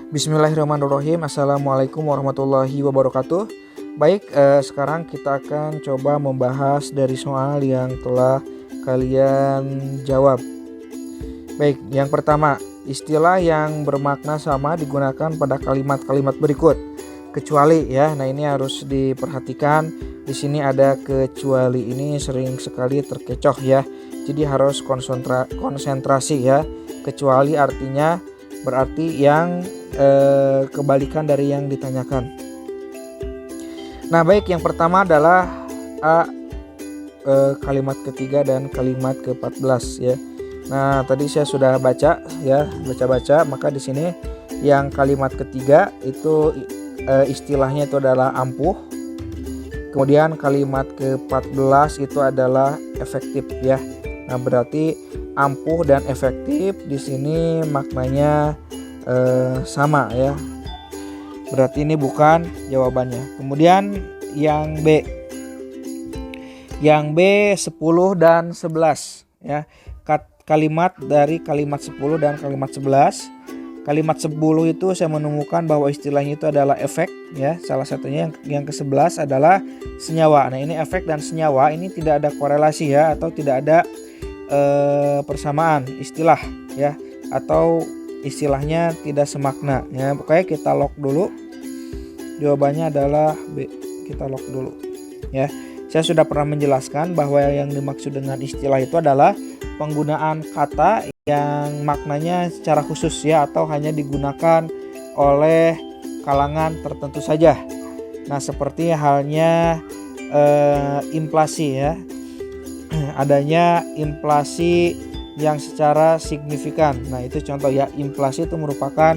Bismillahirrahmanirrahim. Assalamualaikum warahmatullahi wabarakatuh. Baik, sekarang kita akan coba membahas dari soal yang telah kalian jawab. Baik, yang pertama, istilah yang bermakna sama digunakan pada kalimat-kalimat berikut. Kecuali ya, nah ini harus diperhatikan. Di sini ada kecuali, ini sering sekali terkecoh ya. Jadi harus konsentrasi ya. Kecuali artinya berarti yang kebalikan dari yang ditanyakan. Nah baik, yang pertama adalah kalimat ketiga dan kalimat ke-14 ya. Nah tadi saya sudah baca ya, baca, maka di sini yang kalimat ketiga itu istilahnya itu adalah ampuh. Kemudian kalimat ke-14 itu adalah efektif ya. Nah berarti ampuh dan efektif di sini maknanya sama ya. Berarti ini bukan jawabannya. Kemudian yang B. Yang B 10 dan 11 ya. Kalimat dari kalimat 10 dan kalimat 11. Kalimat 10 itu saya menemukan bahwa istilahnya itu adalah efek ya. Salah satunya yang ke-11 adalah senyawa. Nah, ini efek dan senyawa ini tidak ada korelasi ya, atau tidak ada persamaan istilah ya, atau istilahnya tidak semakna ya. Pokoknya kita lock dulu. Jawabannya adalah B. Kita lock dulu ya. Saya sudah pernah menjelaskan bahwa yang dimaksud dengan istilah itu adalah penggunaan kata yang maknanya secara khusus ya, atau hanya digunakan oleh kalangan tertentu saja. Nah seperti halnya inflasi ya. Adanya inflasi yang secara signifikan. Nah itu contoh ya, inflasi itu merupakan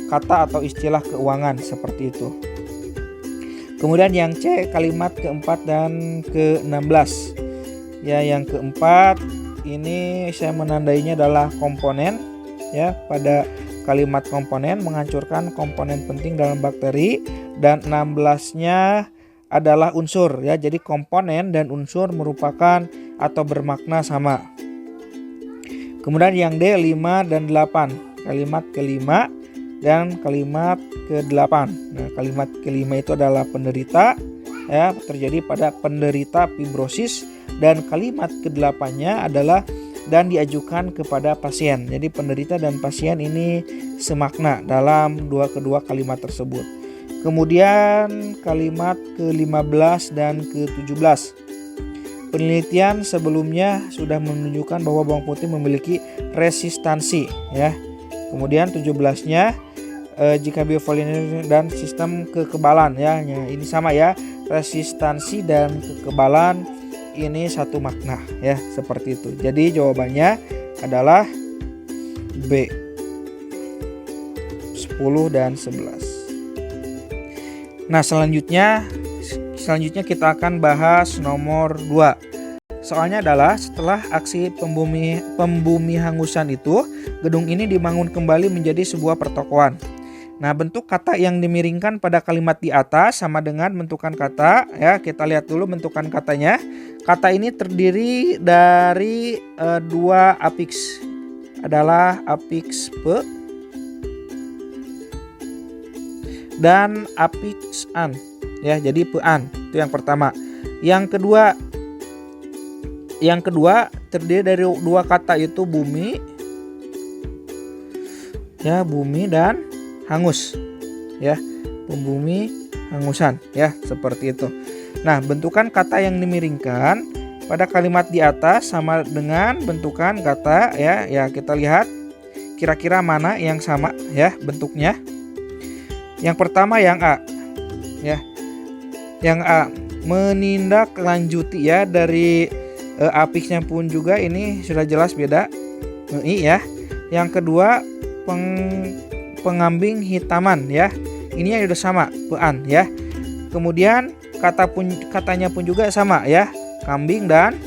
kata atau istilah keuangan seperti itu. Kemudian yang C, kalimat keempat dan ke-16 ya. Yang keempat ini saya menandainya adalah komponen ya. Pada kalimat komponen menghancurkan komponen penting dalam bakteri, dan 16-nya adalah unsur ya. Jadi komponen dan unsur merupakan atau bermakna sama. Kemudian yang D 5 dan 8, kalimat kelima dan kalimat ke-8. Nah, kalimat kelima itu adalah penderita ya, terjadi pada penderita fibrosis, dan kalimat ke-8-nya adalah dan diajukan kepada pasien. Jadi penderita dan pasien ini semakna dalam kedua kalimat tersebut. Kemudian kalimat ke-15 dan ke-17. Penelitian sebelumnya sudah menunjukkan bahwa bawang putih memiliki resistansi ya. Kemudian 17-nya jika biopolimer dan sistem kekebalan ya. Ini sama ya, resistansi dan kekebalan ini satu makna ya, seperti itu. Jadi jawabannya adalah B 10 dan 11. Nah selanjutnya kita akan bahas nomor 2. Soalnya adalah setelah aksi pembumi hangusan itu, gedung ini dibangun kembali menjadi sebuah pertokoan. Nah, bentuk kata yang dimiringkan pada kalimat di atas sama dengan bentukan kata ya. Kita lihat dulu bentukan katanya. Kata ini terdiri dari dua afiks. Adalah afiks P dan afiks an. Ya, jadi pean itu yang pertama. Yang kedua terdiri dari dua kata, yaitu bumi ya, bumi dan hangus ya, pembumi hangusan ya, seperti itu. Nah bentukan kata yang dimiringkan pada kalimat di atas sama dengan bentukan kata ya. Ya kita lihat kira-kira mana yang sama ya bentuknya. Yang pertama yang A ya. Yang A menindaklanjuti ya, dari afiksnya pun juga ini sudah jelas beda I ya. Yang kedua pengambing hitaman ya. Ini yang sudah sama pean ya. Kemudian katanya pun juga sama ya, kambing dan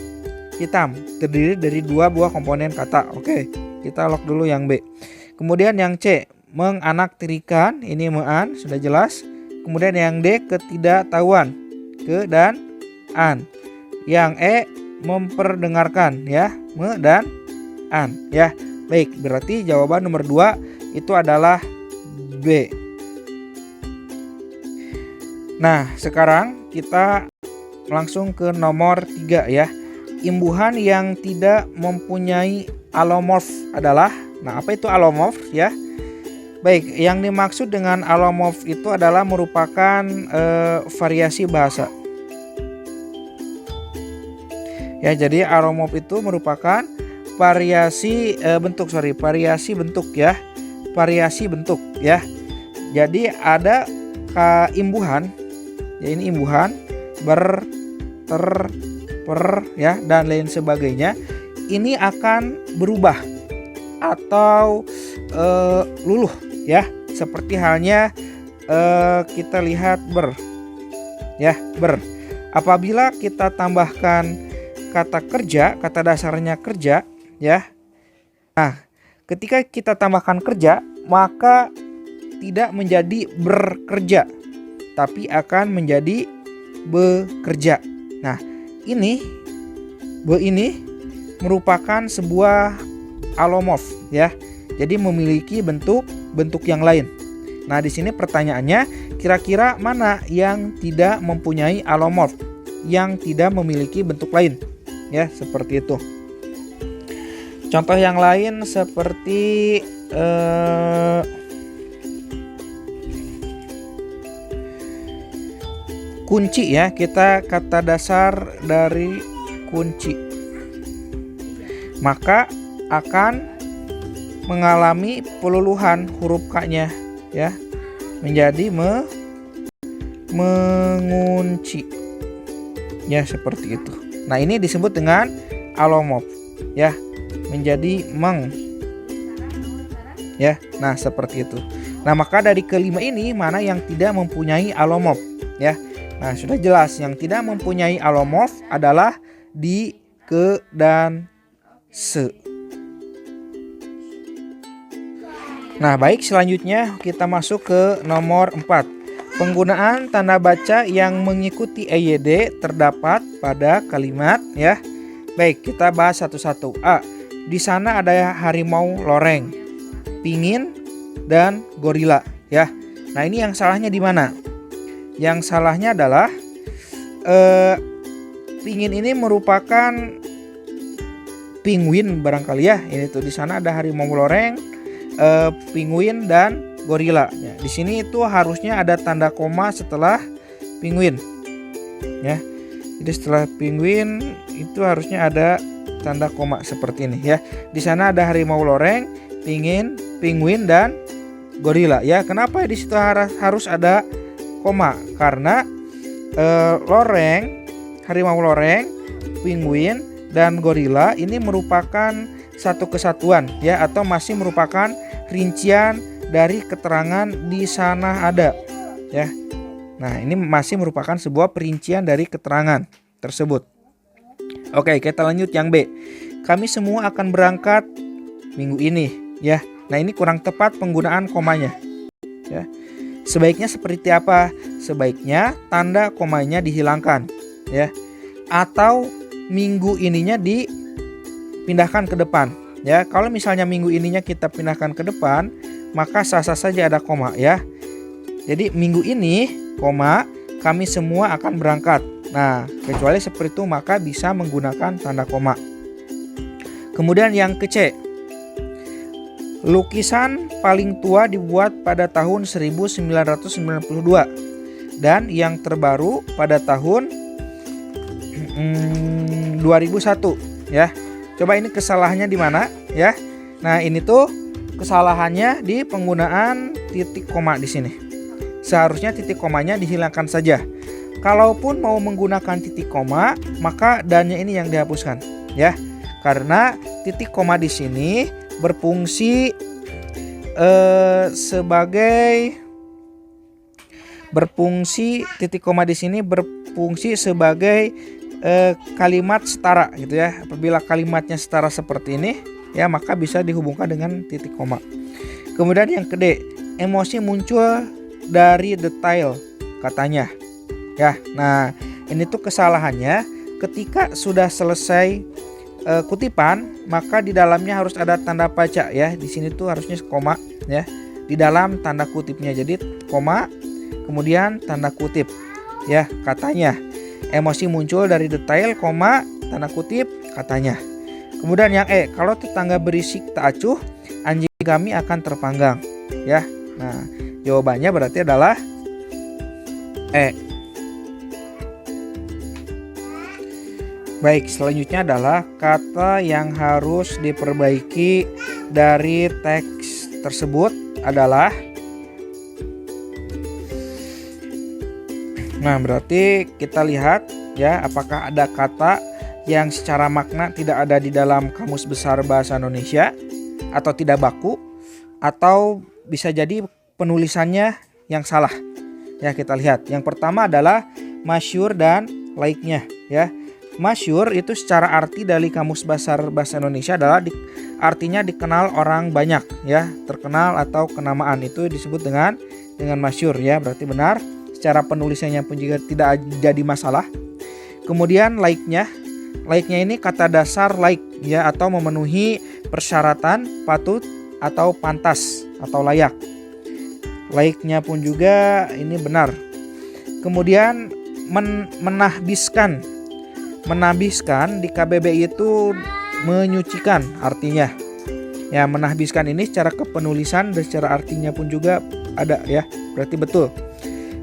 hitam, terdiri dari dua buah komponen kata. Oke, kita lock dulu yang B. Kemudian yang C, menganaktirikan, ini mean sudah jelas. Kemudian yang D, ketidaktahuan, ke dan an. Yang E, memperdengarkan ya, me dan an ya. Baik, berarti jawaban nomor 2 itu adalah B. Nah, sekarang kita langsung ke nomor 3 ya. Imbuhan yang tidak mempunyai alomorf adalah, nah apa itu alomorf ya? Baik, yang dimaksud dengan alomorf itu adalah merupakan variasi bahasa. Ya, jadi alomorf itu merupakan variasi bentuk ya. Variasi bentuk ya. Jadi ada imbuhan, ya ini imbuhan, ber, ter, per ya dan lain sebagainya. Ini akan berubah atau luluh ya, seperti halnya kita lihat ber ya, ber. Apabila kita tambahkan kata kerja, kata dasarnya kerja ya. Nah, ketika kita tambahkan kerja, maka tidak menjadi bekerja, tapi akan menjadi bekerja. Nah, ini merupakan sebuah alomorf ya. Jadi memiliki bentuk yang lain. Nah, di sini pertanyaannya, kira-kira mana yang tidak mempunyai alomorf, yang tidak memiliki bentuk lain? Ya, seperti itu. Contoh yang lain seperti kunci ya, kita kata dasar dari kunci, maka akan mengalami peluluhan huruf K-nya ya, menjadi mengunci ya, seperti itu. Nah, ini disebut dengan alomorf ya, menjadi meng ya. Nah, seperti itu. Nah, maka dari kelima ini mana yang tidak mempunyai alomorf ya. Nah, sudah jelas yang tidak mempunyai alomorf adalah di, ke, dan se. Nah, baik, selanjutnya kita masuk ke nomor 4. Penggunaan tanda baca yang mengikuti EYD terdapat pada kalimat ya. Baik, kita bahas satu-satu. A. Di sana ada harimau loreng, pingin, dan gorila ya. Nah, ini yang salahnya di mana? Yang salahnya adalah pingin ini merupakan penguin barangkali ya. Ini tuh di sana ada harimau loreng, penguin dan gorila. Ya, di sini itu harusnya ada tanda koma setelah penguin. Ya. Jadi setelah penguin itu harusnya ada tanda koma seperti ini ya. Di sana ada harimau loreng, penguin dan gorila ya. Kenapa di situ harus ada koma? Karena harimau loreng, penguin dan gorila ini merupakan satu kesatuan ya, atau masih merupakan rincian dari keterangan di sana ada ya. Nah, ini masih merupakan sebuah perincian dari keterangan tersebut. Oke, kita lanjut yang B. Kami semua akan berangkat minggu ini ya. Nah, ini kurang tepat penggunaan komanya ya. Sebaiknya seperti apa? Sebaiknya tanda komanya dihilangkan ya, atau minggu ininya dipindahkan ke depan ya. Kalau misalnya minggu ininya kita pindahkan ke depan, maka sah-sah saja ada koma ya. Jadi minggu ini, koma, kami semua akan berangkat. Nah, kecuali seperti itu maka bisa menggunakan tanda koma. Kemudian yang ke C. Lukisan paling tua dibuat pada tahun 1992 dan yang terbaru pada tahun 2001 ya. Coba ini kesalahannya di mana ya? Nah, ini tuh kesalahannya di penggunaan titik koma di sini. Seharusnya titik komanya dihilangkan saja. Kalaupun mau menggunakan titik koma, maka dannya ini yang dihapuskan ya. Karena titik koma di sini berfungsi titik koma di sini berfungsi sebagai kalimat setara gitu ya. Apabila kalimatnya setara seperti ini ya, maka bisa dihubungkan dengan titik koma. Kemudian yang ke D, emosi muncul dari detail katanya ya. Nah, ini tuh kesalahannya ketika sudah selesai kutipan, maka di dalamnya harus ada tanda baca ya. Di sini tuh harusnya koma ya. Di dalam tanda kutipnya. Jadi koma kemudian tanda kutip ya katanya. Emosi muncul dari detail koma tanda kutip katanya. Kemudian yang kalau tetangga berisik tak acuh, anjing kami akan terpanggang ya. Nah, jawabannya berarti adalah Baik, selanjutnya adalah kata yang harus diperbaiki dari teks tersebut adalah. Nah, berarti kita lihat ya apakah ada kata yang secara makna tidak ada di dalam Kamus Besar Bahasa Indonesia atau tidak baku, atau bisa jadi penulisannya yang salah. Ya, kita lihat. Yang pertama adalah masyhur dan laiknya ya. Masyhur itu secara arti dari Kamus Besar Bahasa Indonesia adalah artinya dikenal orang banyak ya, terkenal atau kenamaan, itu disebut dengan masyhur ya, berarti benar. Secara penulisannya pun juga tidak jadi masalah. Kemudian laiknya ini kata dasar laik ya, atau memenuhi persyaratan patut atau pantas atau layak. Laiknya pun juga ini benar. Kemudian menahbiskan di KBBI itu menyucikan artinya. Ya, menahbiskan ini secara kepenulisan dan secara artinya pun juga ada ya, berarti betul.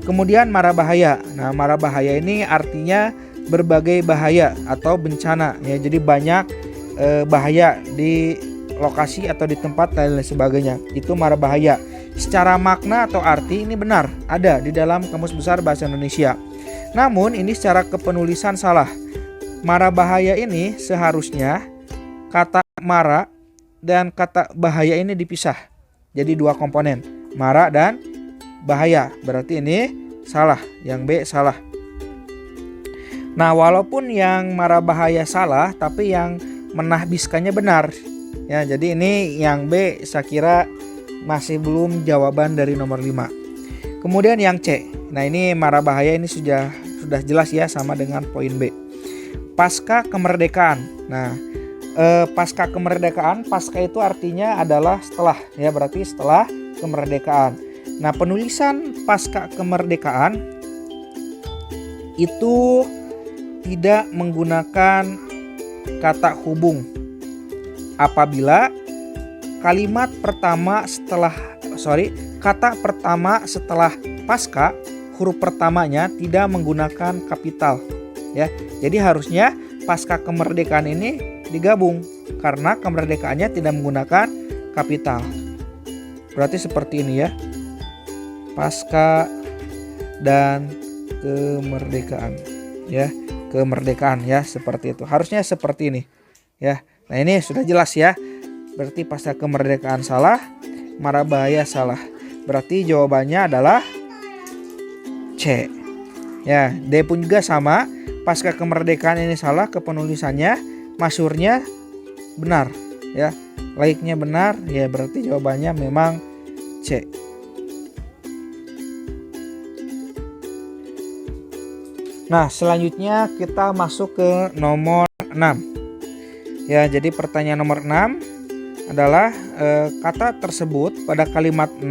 Kemudian mara bahaya. Nah, mara bahaya ini artinya berbagai bahaya atau bencana ya. Jadi banyak bahaya di lokasi atau di tempat dan lain sebagainya. Itu mara bahaya. Secara makna atau arti ini benar, ada di dalam Kamus Besar Bahasa Indonesia. Namun ini secara kepenulisan salah. Mara bahaya ini seharusnya kata mara dan kata bahaya ini dipisah. Jadi dua komponen, mara dan bahaya. Berarti ini salah, yang B salah. Nah, walaupun yang mara bahaya salah, tapi yang menahbiskannya benar. Ya, jadi ini yang B saya kira masih belum jawaban dari nomor 5. Kemudian yang C. Nah, ini mara bahaya ini sudah jelas ya, sama dengan poin B. Pasca kemerdekaan. Nah, pasca kemerdekaan, pasca itu artinya adalah setelah ya, berarti setelah kemerdekaan. Nah, penulisan pasca kemerdekaan itu tidak menggunakan kata hubung apabila kata pertama setelah pasca, huruf pertamanya tidak menggunakan kapital ya. Jadi harusnya pasca kemerdekaan ini digabung karena kemerdekaannya tidak menggunakan kapital. Berarti seperti ini ya. Pasca dan kemerdekaan ya. Kemerdekaan ya, seperti itu. Harusnya seperti ini ya. Nah, ini sudah jelas ya. Berarti pasca kemerdekaan salah, mara bahaya salah. Berarti jawabannya adalah C. Ya, D pun juga sama. Pasca kemerdekaan ini salah kepenulisannya, masyhurnya benar ya. Laiknya benar ya, berarti jawabannya memang C. Nah, selanjutnya kita masuk ke nomor 6. Ya, jadi pertanyaan nomor 6 adalah kata tersebut pada kalimat 6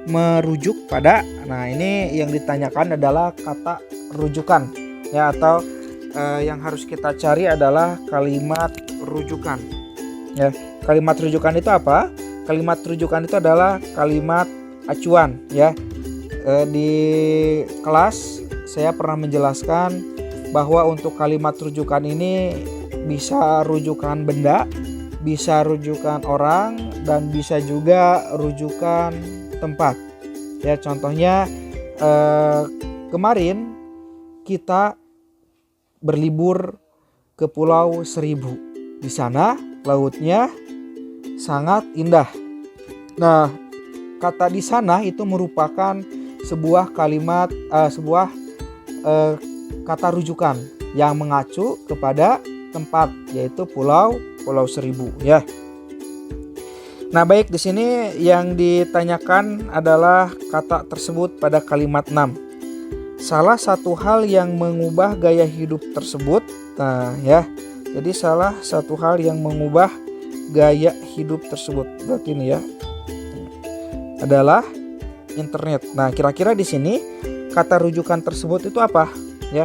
merujuk pada. Nah, ini yang ditanyakan adalah kata rujukan ya, atau yang harus kita cari adalah kalimat rujukan. Ya, kalimat rujukan itu apa? Kalimat rujukan itu adalah kalimat acuan ya. Di kelas saya pernah menjelaskan bahwa untuk kalimat rujukan ini bisa rujukan benda, bisa rujukan orang, dan bisa juga rujukan tempat. Ya, contohnya kemarin kita berlibur ke Pulau Seribu. Di sana lautnya sangat indah. Nah, kata di sana itu merupakan sebuah kalimat, kata rujukan yang mengacu kepada tempat, yaitu Pulau Seribu ya. Nah, baik, di sini yang ditanyakan adalah kata tersebut pada kalimat 6. Salah satu hal yang mengubah gaya hidup tersebut. Nah, ya. Jadi salah satu hal yang mengubah gaya hidup tersebut berarti ini ya adalah internet. Nah, kira-kira di sini kata rujukan tersebut itu apa ya?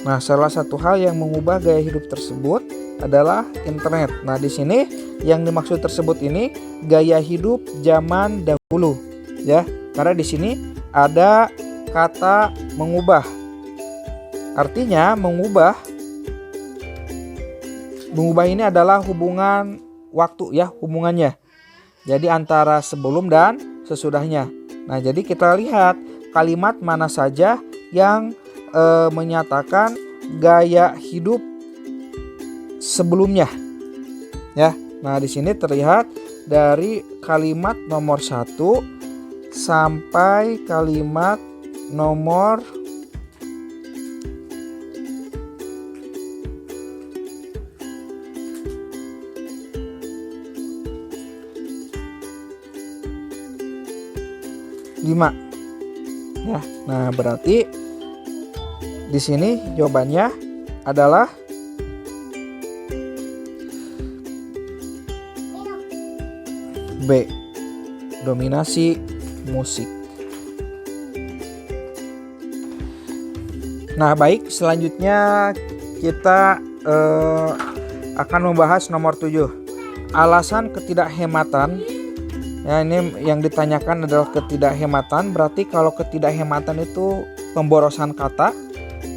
Nah, salah satu hal yang mengubah gaya hidup tersebut adalah internet. Nah, di sini yang dimaksud tersebut ini gaya hidup zaman dahulu ya. Karena di sini ada kata mengubah. Artinya mengubah ini adalah hubungan waktu ya, hubungannya. Jadi antara sebelum dan sesudahnya. Nah, jadi kita lihat kalimat mana saja yang menyatakan gaya hidup sebelumnya ya. Nah, di sini terlihat dari kalimat nomor 1 sampai kalimat nomor 5 ya. Nah, berarti di sini jawabannya adalah B, dominasi musik. Nah, baik, selanjutnya kita akan membahas nomor 7. Alasan ketidakhematan. Ya, ini yang ditanyakan adalah ketidakhematan. Berarti kalau ketidakhematan itu pemborosan kata.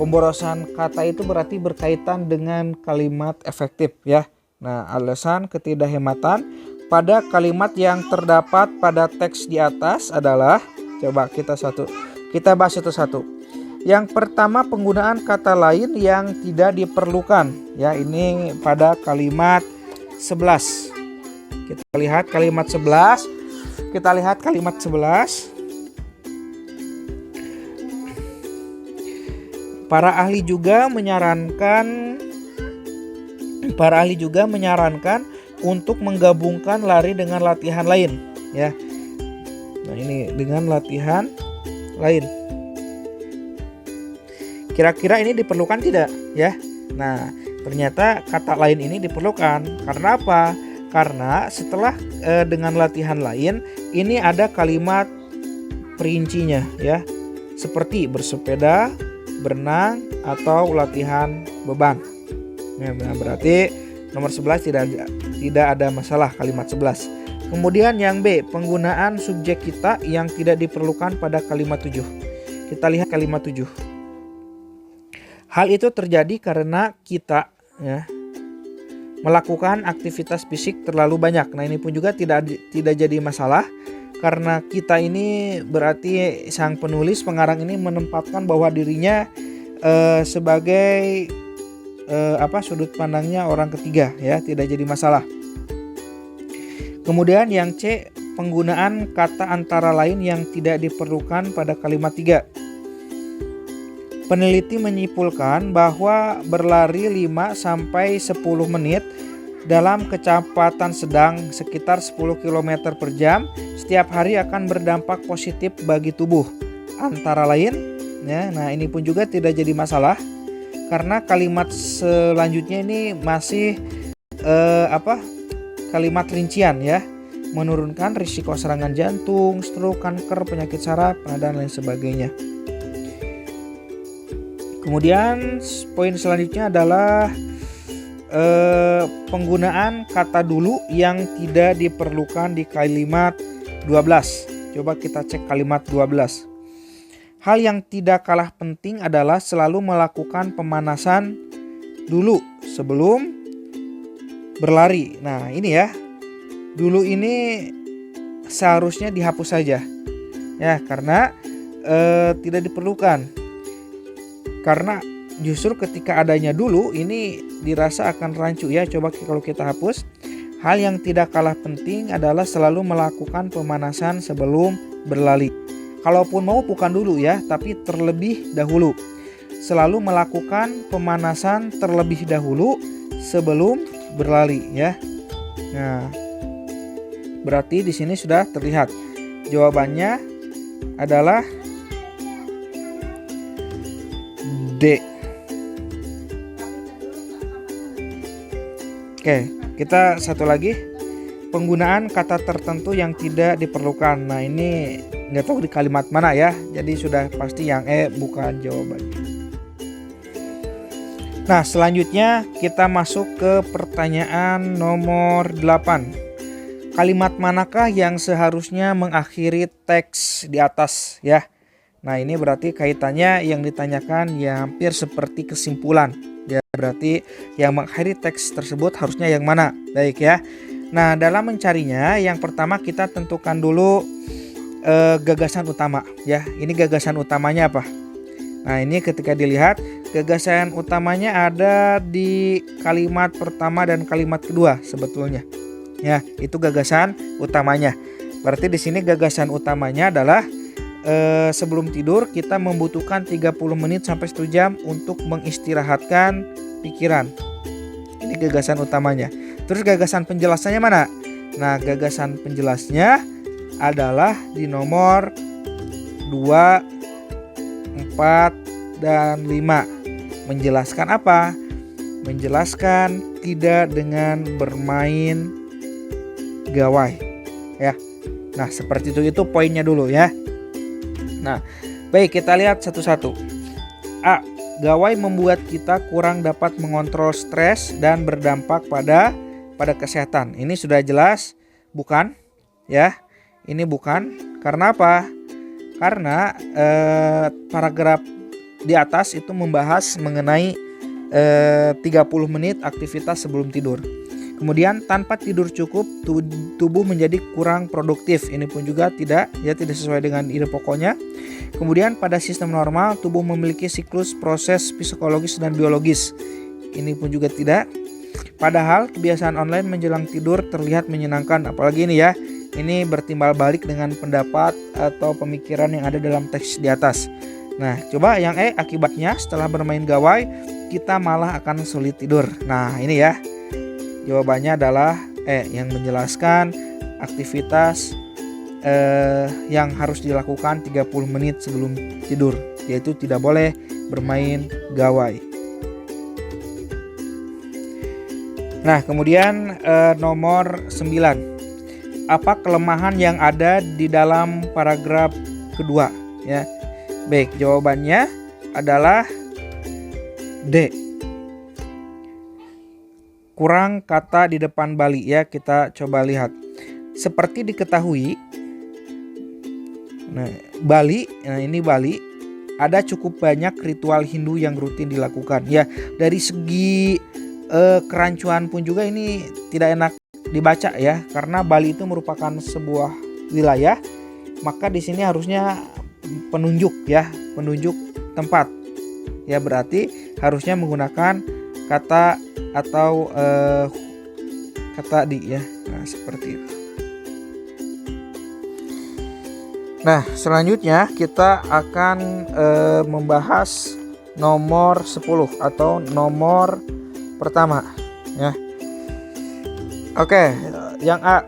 Pemborosan kata itu berarti berkaitan dengan kalimat efektif ya. Nah, alasan ketidakhematan pada kalimat yang terdapat pada teks di atas adalah, coba kita bahas satu-satu. Yang pertama, penggunaan kata lain yang tidak diperlukan ya. Ini pada kalimat 11. Kita lihat kalimat 11. Para ahli juga menyarankan untuk menggabungkan lari dengan latihan lain ya. Nah, ini dengan latihan lain. Kira-kira ini diperlukan tidak ya? Nah, ternyata kata lain ini diperlukan. Karena apa? Karena setelah dengan latihan lain ini ada kalimat perincinya ya. Seperti bersepeda, berenang, atau latihan beban. Nah, berarti nomor 11 tidak ada masalah kalimat 11. Kemudian yang B, penggunaan subjek kita yang tidak diperlukan pada kalimat 7. Kita lihat kalimat 7. Hal itu terjadi karena kita ya melakukan aktivitas fisik terlalu banyak. Nah, ini pun juga tidak jadi masalah. Karena kita ini berarti sang penulis pengarang ini menempatkan bahwa dirinya sebagai sudut pandangnya orang ketiga ya, tidak jadi masalah. Kemudian yang C, penggunaan kata antara lain yang tidak diperlukan pada kalimat 3. Peneliti menyimpulkan bahwa berlari 5-10 menit dalam kecepatan sedang sekitar 10 km per jam setiap hari akan berdampak positif bagi tubuh. Antara lain, ya, nah ini pun juga tidak jadi masalah karena kalimat selanjutnya ini masih kalimat rincian ya, menurunkan risiko serangan jantung, stroke, kanker, penyakit saraf, dan lain sebagainya. Kemudian poin selanjutnya adalah penggunaan kata dulu yang tidak diperlukan di kalimat 12. Coba kita cek kalimat 12. Hal yang tidak kalah penting adalah selalu melakukan pemanasan dulu sebelum berlari. Nah, ini ya. Dulu ini seharusnya dihapus saja. Ya, karena tidak diperlukan. Karena justru ketika adanya dulu ini dirasa akan rancu ya. Coba kalau kita hapus. Hal yang tidak kalah penting adalah selalu melakukan pemanasan sebelum berlari. Kalaupun mau bukan dulu ya, tapi terlebih dahulu. Selalu melakukan pemanasan terlebih dahulu sebelum berlari ya. Nah, berarti di sini sudah terlihat. Jawabannya adalah D. Oke, kita satu lagi. Penggunaan kata tertentu yang tidak diperlukan. Nah, ini nggak tahu di kalimat mana ya. Jadi sudah pasti yang E bukan jawabannya. Nah, selanjutnya kita masuk ke pertanyaan nomor 8. Kalimat manakah yang seharusnya mengakhiri teks di atas ya? Nah, ini berarti kaitannya yang ditanyakan ya hampir seperti kesimpulan. Ya, berarti yang mengakhiri teks tersebut harusnya yang mana? Baik ya. Nah, dalam mencarinya yang pertama kita tentukan dulu gagasan utama ya. Ini gagasan utamanya apa? Nah, ini ketika dilihat gagasan utamanya ada di kalimat pertama dan kalimat kedua sebetulnya. Ya, itu gagasan utamanya. Berarti di sini gagasan utamanya adalah sebelum tidur kita membutuhkan 30 menit sampai 1 jam untuk mengistirahatkan pikiran. Ini gagasan utamanya. Terus gagasan penjelasannya mana? Nah, gagasan penjelasnya adalah di nomor 2, 4, dan 5. Menjelaskan apa? Menjelaskan tidak dengan bermain gawai. Ya. Nah, seperti itu poinnya dulu ya. Nah, baik kita lihat satu-satu. A. Gawai membuat kita kurang dapat mengontrol stres dan berdampak pada kesehatan. Ini sudah jelas, bukan? Ya, ini bukan. Karena apa? Karena paragraf di atas itu membahas mengenai 30 menit aktivitas sebelum tidur. Kemudian tanpa tidur cukup tubuh menjadi kurang produktif. Ini pun juga tidak sesuai dengan ide pokoknya. Kemudian pada sistem normal tubuh memiliki siklus proses psikologis dan biologis. Ini pun juga tidak. Padahal kebiasaan online menjelang tidur terlihat menyenangkan, apalagi ini ya. Ini bertimbal balik dengan pendapat atau pemikiran yang ada dalam teks di atas. Nah, coba yang E, akibatnya setelah bermain gawai kita malah akan sulit tidur. Nah, ini ya. Jawabannya adalah E, yang menjelaskan aktivitas yang harus dilakukan 30 menit sebelum tidur, yaitu tidak boleh bermain gawai. Nah, kemudian nomor 9. Apa kelemahan yang ada di dalam paragraf kedua ya? Baik, jawabannya adalah D. Kurang kata di depan Bali ya, kita coba lihat. Seperti diketahui, nah Bali ada cukup banyak ritual Hindu yang rutin dilakukan ya. Dari segi kerancuan pun juga ini tidak enak dibaca ya, karena Bali itu merupakan sebuah wilayah, maka di sini harusnya penunjuk tempat ya, berarti harusnya menggunakan kata atau kata di ya. Nah, seperti itu. Nah, selanjutnya kita akan membahas nomor 10 atau nomor pertama ya. Oke, yang A.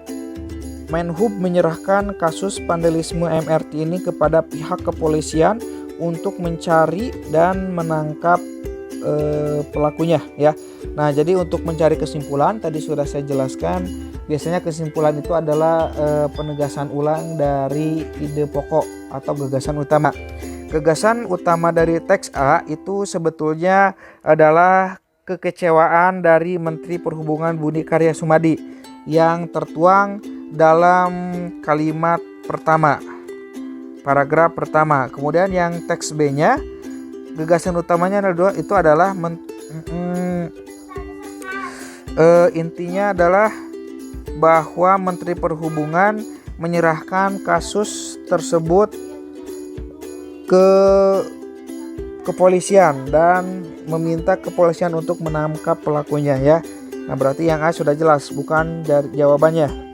Menhub menyerahkan kasus vandalisme MRT ini kepada pihak kepolisian untuk mencari dan menangkap pelakunya ya. Nah, jadi untuk mencari kesimpulan tadi sudah saya jelaskan, biasanya kesimpulan itu adalah penegasan ulang dari ide pokok atau gagasan utama. Gagasan utama dari teks A itu sebetulnya adalah kekecewaan dari Menteri Perhubungan Budi Karya Sumadi yang tertuang dalam kalimat pertama, paragraf pertama. Kemudian yang teks B-nya, gagasan utamanya itu adalah intinya adalah bahwa Menteri Perhubungan menyerahkan kasus tersebut ke kepolisian dan meminta kepolisian untuk menangkap pelakunya ya. Nah, berarti yang A sudah jelas, bukan dari jawabannya.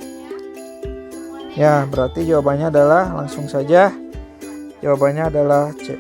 Ya, berarti jawabannya adalah langsung saja. Jawabannya adalah C.